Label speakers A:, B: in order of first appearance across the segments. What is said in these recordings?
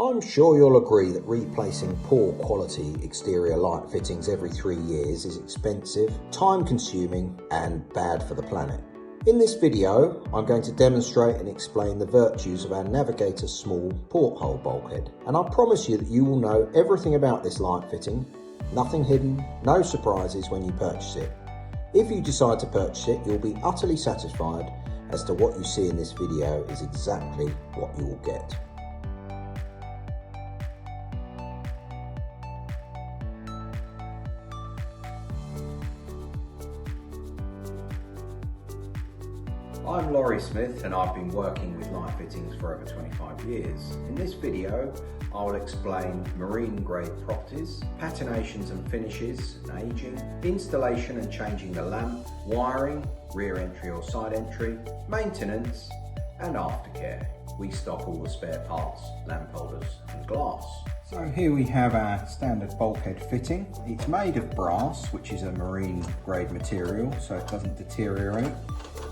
A: I'm sure you'll agree that replacing poor quality exterior light fittings every 3 years is expensive, time consuming and bad for the planet. In this video, I'm going to demonstrate and explain the virtues of our Navigator small porthole bulkhead, and I promise you that you will know everything about this light fitting, nothing hidden, no surprises when you purchase it. If you decide to purchase it, you'll be utterly satisfied as to what you see in this video is exactly what you will get. I'm Laurie Smith and I've been working with light fittings for over 25 years. In this video, I will explain marine grade properties, patinations and finishes and aging, installation and changing the lamp, wiring, rear entry or side entry, maintenance and aftercare. We stock all the spare parts, lamp holders and glass. So here we have our standard bulkhead fitting. It's made of brass, which is a marine grade material, so it doesn't deteriorate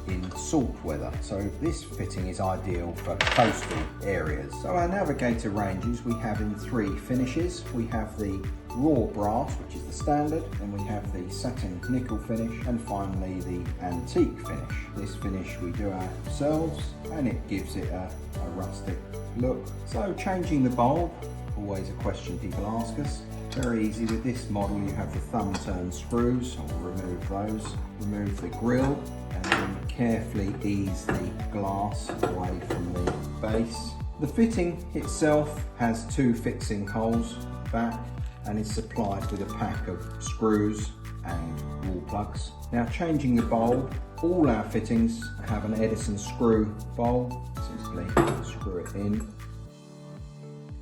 A: in salt weather. So this fitting is ideal for coastal areas. So our Navigator ranges we have in 3 finishes. We have the raw brass, which is the standard, then we have the satin nickel finish, and finally the antique finish. This finish we do ourselves and it gives it a rustic look. So changing the bulb, always a question people ask us. Very easy with this model. You have the thumb turn screws. I'll remove those. Remove the grill and then carefully ease the glass away from the base. The fitting itself has 2 fixing holes back and is supplied with a pack of screws and wall plugs. Now changing the bulb, all our fittings have an Edison screw bulb. Simply screw it in.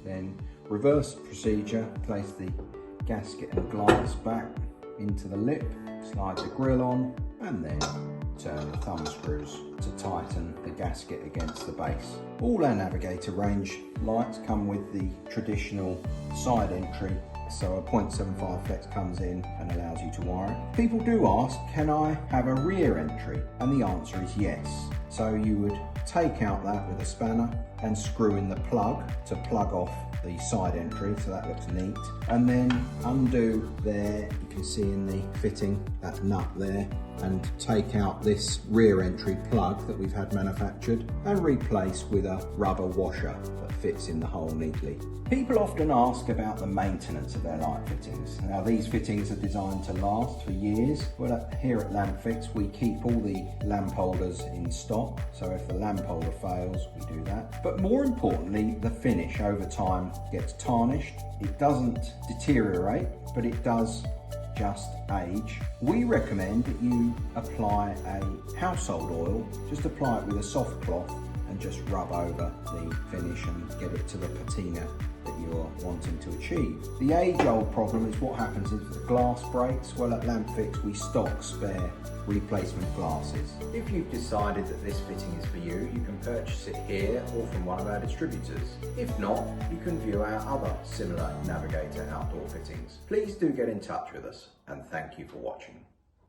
A: Then reverse procedure, place the gasket and glass back into the lip, slide the grill on and then turn the thumb screws to tighten the gasket against the base. All our Navigator range lights come with the traditional side entry, so a 0.75 flex comes in and allows you to wire it. People do ask, can I have a rear entry? And the answer is yes. So you would take out that with a spanner and screw in the plug to plug off the side entry, so that looks neat, and then undo there, you can see in the fitting that nut there, and take out this rear entry plug that we've had manufactured and replace with a rubber washer that fits in the hole neatly. People often ask about the maintenance of their light fittings. Now these fittings are designed to last for years. Well, here at Lampfix we keep all the lamp holders in stock, so if the lamp holder fails we do that. But more importantly, the finish over time gets tarnished. It doesn't deteriorate, but it does just age. We recommend that you apply a household oil. Just apply it with a soft cloth and just rub over the finish and get it to the patina that you're wanting to achieve. The age-old problem is what happens if the glass breaks. Well, at Lampfix we stock spare replacement glasses. If you've decided that this fitting is for you, you can purchase it here or from one of our distributors. If not, you can view our other similar Navigator outdoor fittings. Please do get in touch with us and thank you for watching.